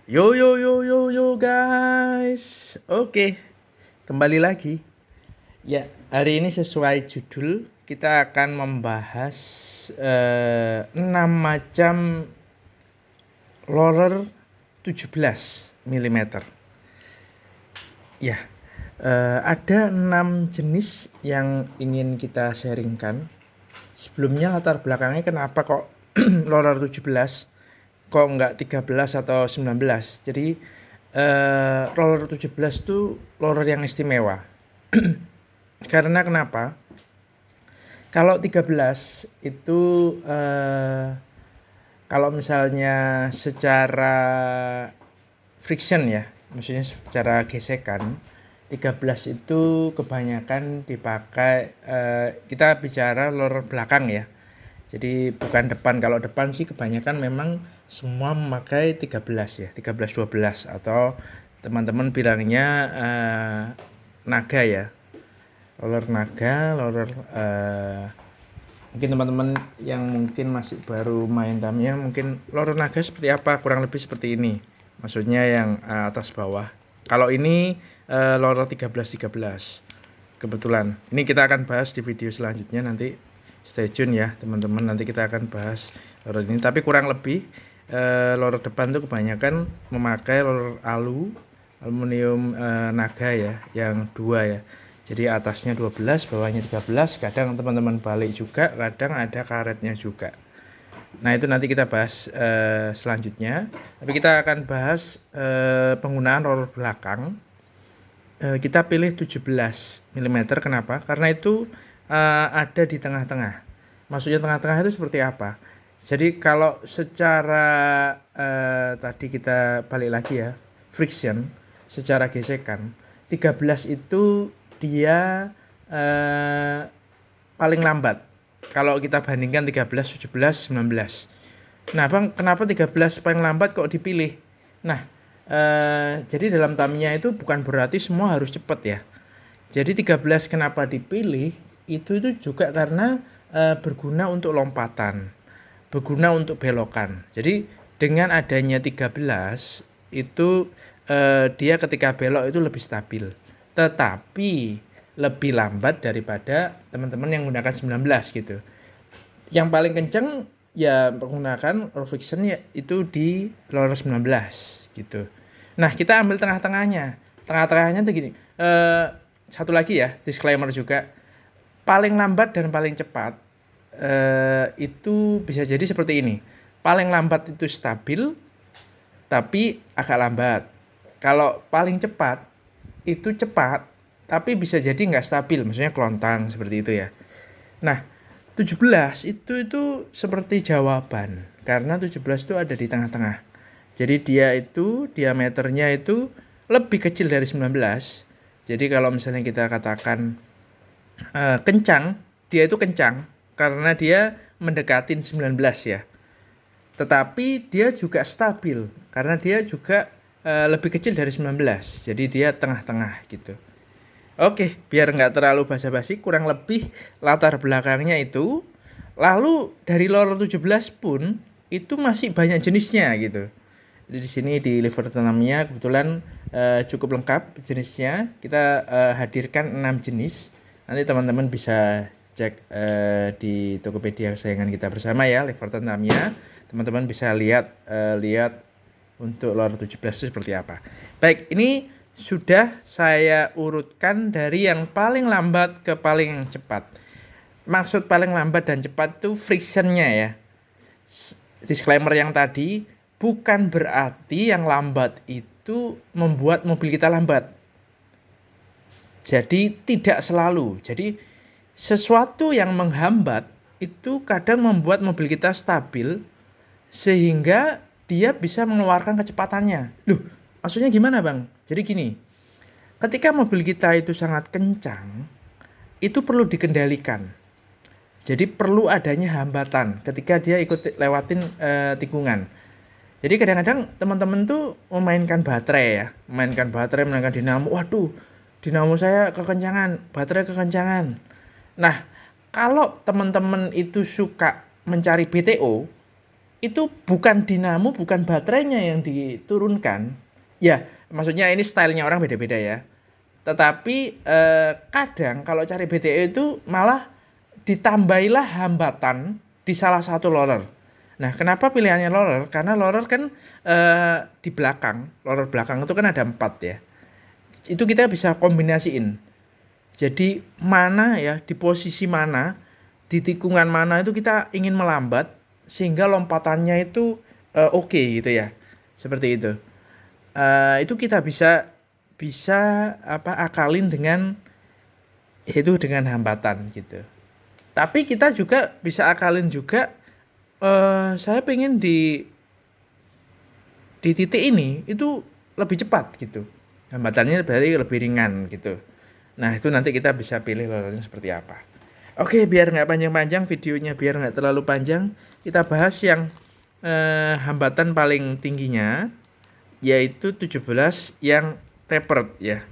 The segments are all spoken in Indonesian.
Yo yo yo yo yo guys. Oke, kembali lagi. Ya, hari ini sesuai judul kita akan membahas 6 macam roller 17 mm. Ya, ada 6 jenis yang ingin kita sharingkan. Sebelumnya latar belakangnya kenapa kok roller 17 kok enggak 13 atau 19. Jadi roller 17 itu roller yang istimewa. Karena kenapa? Kalau 13 itu kalau misalnya secara friction ya, maksudnya secara gesekan, 13 itu kebanyakan dipakai kita bicara roller belakang ya. Jadi bukan depan. Kalau depan sih kebanyakan memang semua memakai 13 ya, 13 12 atau teman-teman bilangnya naga ya. Roller naga, roller mungkin teman-teman yang mungkin masih baru main Tamiya mungkin roller naga seperti apa, kurang lebih seperti ini. Maksudnya yang atas bawah. Kalau ini roller 13 kebetulan. Ini kita akan bahas di video selanjutnya, nanti stay tune ya teman-teman, nanti kita akan bahas roller ini. Tapi kurang lebih roller depan tuh kebanyakan memakai roller aluminium naga ya, yang dua ya. Jadi atasnya 12, bawahnya 13. Kadang teman-teman balik juga, kadang ada karetnya juga. Nah itu nanti kita bahas selanjutnya. Tapi kita akan bahas penggunaan roller belakang. Kita pilih 17 mm. Kenapa? Karena itu ada di tengah-tengah. Maksudnya tengah-tengah itu seperti apa? Jadi kalau secara tadi kita balik lagi ya, friction, secara gesekan, 13 itu dia paling lambat. Kalau kita bandingkan 13, 17, 19. Nah Bang, kenapa 13 paling lambat kok dipilih? Nah, jadi dalam Tamiya itu bukan berarti semua harus cepat ya. Jadi 13 kenapa dipilih? Itu juga karena berguna untuk lompatan, berguna untuk belokan. Jadi dengan adanya 13 itu dia ketika belok itu lebih stabil. Tetapi lebih lambat daripada teman-teman yang menggunakan 19 gitu. Yang paling kenceng ya menggunakan roll friction ya itu di roller 19 gitu. Nah, kita ambil tengah-tengahnya. Tengah-tengahnya tuh gini. Satu lagi ya, disclaimer juga. Paling lambat dan paling cepat itu bisa jadi seperti ini. Paling lambat itu stabil tapi agak lambat. Kalau paling cepat itu cepat tapi bisa jadi nggak stabil, maksudnya kelontang seperti itu ya. Nah, 17 itu seperti jawaban, karena 17 itu ada di tengah-tengah. Jadi dia itu diameternya itu lebih kecil dari 19. Jadi kalau misalnya kita katakan kencang, dia itu kencang karena dia mendekatin 19 ya. Tetapi dia juga stabil karena dia juga lebih kecil dari 19. Jadi dia tengah-tengah gitu. Oke, biar nggak terlalu basa-basi, kurang lebih latar belakangnya itu. Lalu dari roller 17 pun itu masih banyak jenisnya gitu. Jadi di sini di Liverpool Tamiya kebetulan cukup lengkap jenisnya. Kita hadirkan 6 jenis. Nanti teman-teman bisa cek di Tokopedia kesayangan kita bersama ya, Liverpool Tamiya. Teman-teman bisa lihat untuk roller 17 itu seperti apa. Baik, ini sudah saya urutkan dari yang paling lambat ke paling cepat. Maksud paling lambat dan cepat itu frictionnya ya. Disclaimer yang tadi, bukan berarti yang lambat itu membuat mobil kita lambat. Jadi tidak selalu. Jadi sesuatu yang menghambat itu kadang membuat mobil kita stabil sehingga dia bisa mengeluarkan kecepatannya. Loh, maksudnya gimana Bang? Jadi gini, ketika mobil kita itu sangat kencang, itu perlu dikendalikan. Jadi perlu adanya hambatan ketika dia ikut lewatin tikungan. Jadi kadang-kadang teman-teman tuh memainkan baterai, memainkan dinamo. Waduh, dinamo saya kekencangan, baterai kekencangan. Nah, kalau teman-teman itu suka mencari BTO, itu bukan dinamo, bukan baterainya yang diturunkan. Ya, maksudnya ini stylenya orang beda-beda ya. Tetapi kadang kalau cari BTO itu malah ditambahilah hambatan di salah satu loader. Nah, kenapa pilihannya loader? Karena loader kan di belakang, loader belakang itu kan ada 4 ya. Itu kita bisa kombinasiin. Jadi mana ya, di posisi mana, di tikungan mana itu kita ingin melambat sehingga lompatannya itu oke gitu ya. Seperti itu. Itu kita bisa akalin dengan hambatan gitu. Tapi kita juga bisa akalin juga saya pengen di titik ini itu lebih cepat gitu. Hambatannya berarti lebih ringan gitu. Nah, itu nanti kita bisa pilih loadernya seperti apa. Oke, biar nggak panjang-panjang videonya, biar nggak terlalu panjang, kita bahas yang hambatan paling tingginya, yaitu 17 yang tapered ya.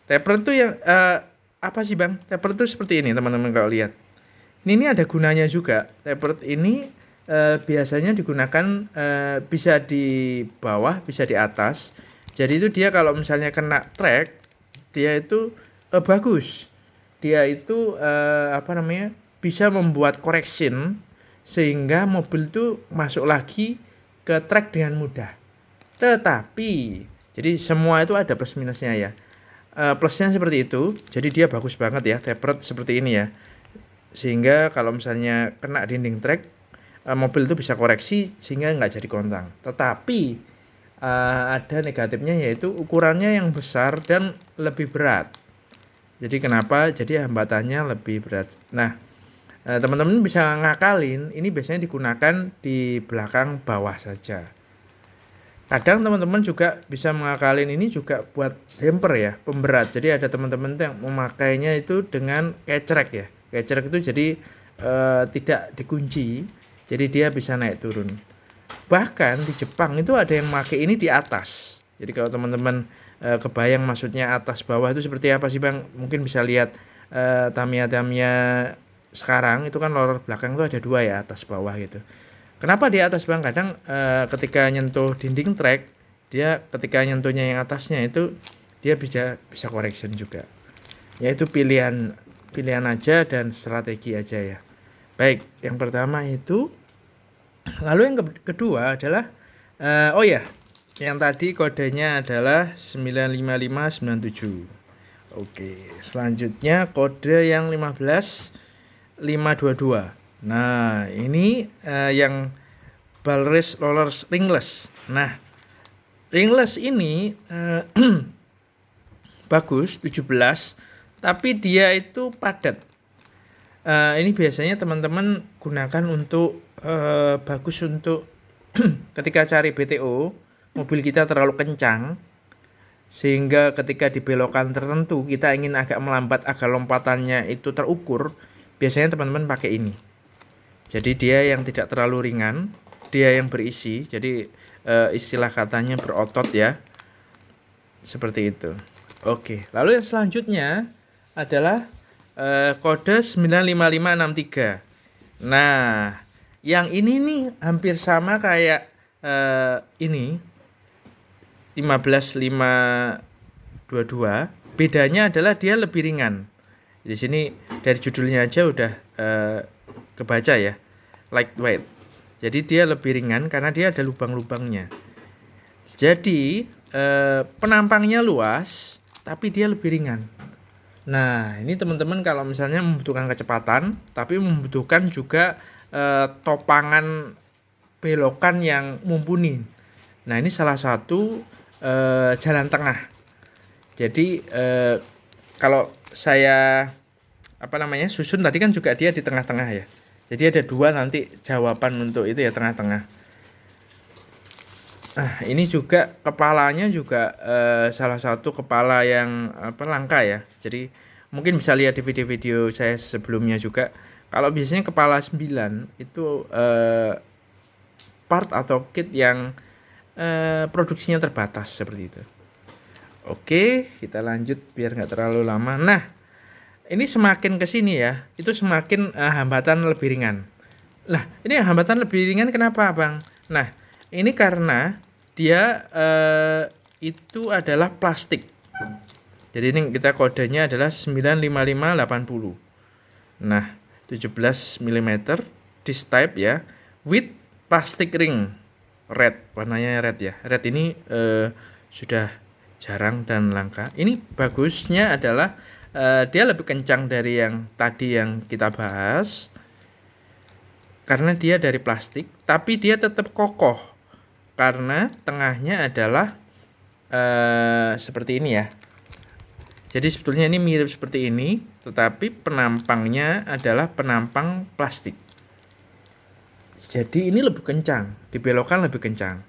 Tapered itu yang apa sih Bang? Tapered itu seperti ini teman-teman kalau lihat. Ini ada gunanya juga. Tapered ini biasanya digunakan bisa di bawah, bisa di atas. Jadi itu dia kalau misalnya kena track, dia itu bagus. Dia itu bisa membuat correction sehingga mobil itu masuk lagi ke track dengan mudah. Tetapi jadi semua itu ada plus minusnya ya. Plusnya seperti itu, jadi dia bagus banget ya, tapered seperti ini ya. Sehingga kalau misalnya kena dinding track, mobil itu bisa koreksi sehingga nggak jadi kontang. Tetapi ada negatifnya, yaitu ukurannya yang besar dan lebih berat. Jadi kenapa? Jadi hambatannya lebih berat. Nah, teman-teman bisa ngakalin, ini biasanya digunakan di belakang bawah saja. Kadang teman-teman juga bisa mengakalin ini juga buat damper ya, pemberat. Jadi ada teman-teman yang memakainya itu dengan kecerek ya. Kecerek itu jadi tidak dikunci, jadi dia bisa naik turun. Bahkan di Jepang itu ada yang pakai ini di atas. Jadi kalau teman-teman kebayang maksudnya atas bawah itu seperti apa sih Bang? Mungkin bisa lihat Tamiya sekarang itu kan loader belakang itu ada 2 ya, atas bawah gitu. Kenapa di atas Bang? Kadang ketika nyentuh dinding track, dia ketika nyentuhnya yang atasnya itu dia bisa correction juga. Yaitu pilihan aja dan strategi aja ya. Baik, yang pertama itu. Lalu yang kedua adalah yang tadi kodenya adalah 95597. Oke, selanjutnya kode yang 15522. Nah, ini yang Balres Rollers ringless. Nah, ringless ini bagus 17, tapi dia itu padat. Ini biasanya teman-teman gunakan untuk bagus untuk ketika cari BTO, mobil kita terlalu kencang sehingga ketika di belokan tertentu kita ingin agak melambat agar lompatannya itu terukur. Biasanya teman-teman pakai ini. Jadi dia yang tidak terlalu ringan, dia yang berisi. Jadi istilah katanya berotot ya. Seperti itu. Oke, lalu yang selanjutnya adalah kode 95563. Nah, yang ini nih hampir sama kayak ini 15522. Bedanya adalah dia lebih ringan. Di sini dari judulnya aja udah kebaca ya, lightweight. Jadi dia lebih ringan karena dia ada lubang-lubangnya. Jadi penampangnya luas, tapi dia lebih ringan. Nah, ini teman-teman kalau misalnya membutuhkan kecepatan, tapi membutuhkan juga topangan belokan yang mumpuni. Nah, ini salah satu jalan tengah. Jadi kalau saya susun tadi kan juga dia di tengah-tengah ya. Jadi ada 2 nanti jawaban untuk itu ya, tengah-tengah. Nah, ini juga kepalanya juga salah satu kepala yang langka ya. Jadi mungkin bisa lihat di video-video saya sebelumnya juga. Kalau biasanya kepala 9 itu part atau kit yang produksinya terbatas seperti itu. Oke, kita lanjut biar nggak terlalu lama. Nah, ini semakin ke sini ya, itu semakin hambatan lebih ringan. Lah, ini hambatan lebih ringan kenapa, Bang? Nah, ini karena dia itu adalah plastik. Jadi ini kita kodenya adalah 95580. Nah, 17 mm disc type ya, with plastic ring red, warnanya red ya. Red ini sudah jarang dan langka. Ini bagusnya adalah dia lebih kencang dari yang tadi yang kita bahas karena dia dari plastik, tapi dia tetap kokoh karena tengahnya adalah seperti ini ya. Jadi sebetulnya ini mirip seperti ini, tetapi penampangnya adalah penampang plastik. Jadi ini lebih kencang, dibelokkan lebih kencang.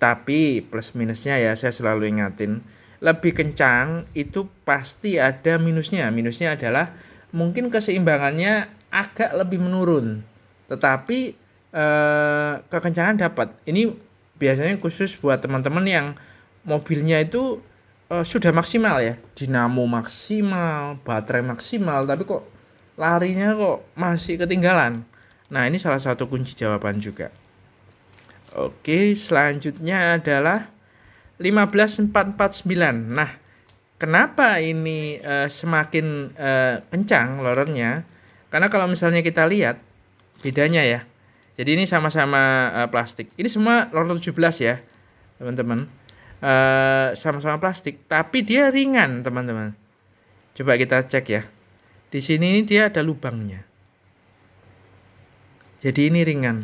Tapi plus minusnya ya, saya selalu ingatin, lebih kencang itu pasti ada minusnya. Minusnya adalah mungkin keseimbangannya agak lebih menurun. Tetapi kekencangan dapat. Ini biasanya khusus buat teman-teman yang mobilnya itu sudah maksimal ya, dinamo maksimal, baterai maksimal, tapi kok larinya kok masih ketinggalan. Nah, ini salah satu kunci jawaban juga. Oke, selanjutnya adalah 15449. Nah, kenapa ini semakin kencang lorernya? Karena kalau misalnya kita lihat bedanya ya. Jadi ini sama-sama plastik. Ini semua lorer 17 ya, teman-teman. Sama-sama plastik, tapi dia ringan, teman-teman. Coba kita cek ya. Di sini dia ada lubangnya. Jadi ini ringan.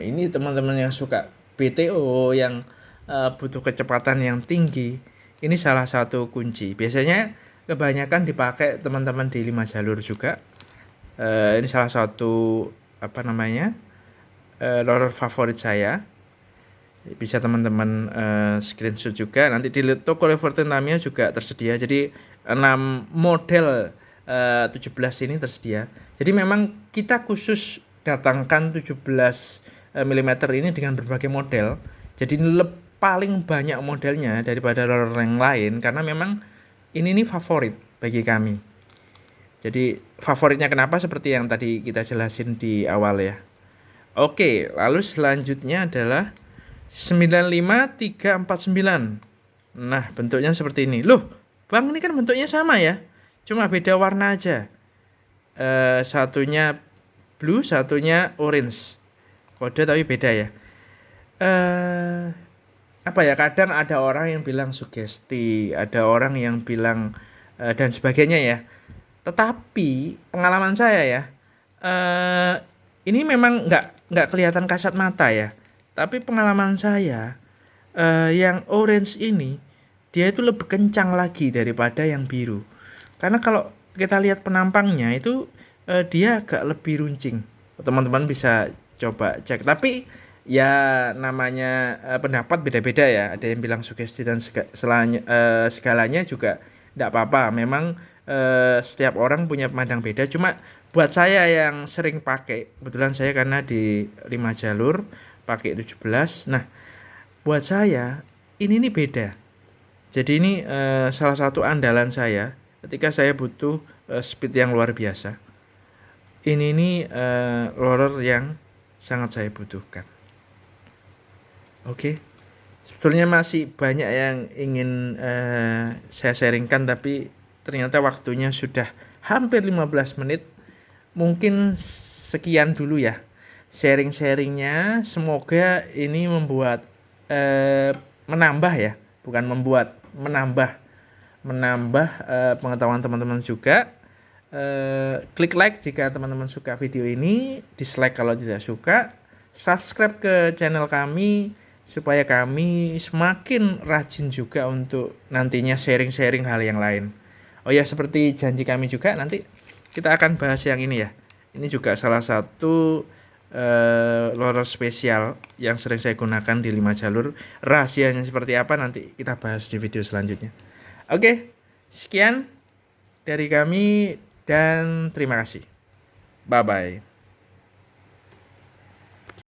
Ini teman-teman yang suka BTO yang butuh kecepatan yang tinggi, ini salah satu kunci. Biasanya kebanyakan dipakai teman-teman di 5 jalur juga. Ini salah satu lorer favorit saya. Bisa teman-teman screenshot juga, nanti di toko Leverton Tamiya juga tersedia. Jadi 6 model 17 ini tersedia. Jadi memang kita khusus datangkan 17 mm ini dengan berbagai model. Jadi paling banyak modelnya daripada roller yang lain karena memang ini favorit bagi kami. Jadi favoritnya kenapa seperti yang tadi kita jelasin di awal ya. Oke, lalu selanjutnya adalah 95349. Nah, bentuknya seperti ini. Loh, Bang, ini kan bentuknya sama ya. Cuma beda warna aja. Satunya blue, satunya orange. Kode tapi beda ya. Kadang ada orang yang bilang sugesti, ada orang yang bilang dan sebagainya ya. Tetapi pengalaman saya ya, ini memang nggak kelihatan kasat mata ya. Tapi pengalaman saya, yang orange ini, dia itu lebih kencang lagi daripada yang biru. Karena kalau kita lihat penampangnya itu, dia agak lebih runcing. Teman-teman bisa coba cek. Tapi ya namanya pendapat beda-beda ya. Ada yang bilang sugesti dan segalanya juga tidak apa-apa. Memang setiap orang punya pandang beda. Cuma buat saya yang sering pakai, kebetulan saya karena di 5 jalur, pakai 17. Nah, buat saya ini beda. Jadi ini salah satu andalan saya ketika saya butuh speed yang luar biasa. Ini lorer yang sangat saya butuhkan. Oke. Sebetulnya masih banyak yang ingin saya sharingkan, tapi ternyata waktunya sudah hampir 15 menit. Mungkin sekian dulu ya sharing-sharingnya. Semoga ini membuat menambah ya, bukan membuat, menambah pengetahuan teman-teman juga. Klik like jika teman-teman suka video ini, dislike kalau tidak suka, subscribe ke channel kami supaya kami semakin rajin juga untuk nantinya sharing-sharing hal yang lain. Oh ya, seperti janji kami juga, nanti kita akan bahas yang ini ya. Ini juga salah satu lorer spesial yang sering saya gunakan di 5 jalur. Rahasianya seperti apa nanti kita bahas di video selanjutnya. Oke, sekian dari kami dan terima kasih. Bye bye.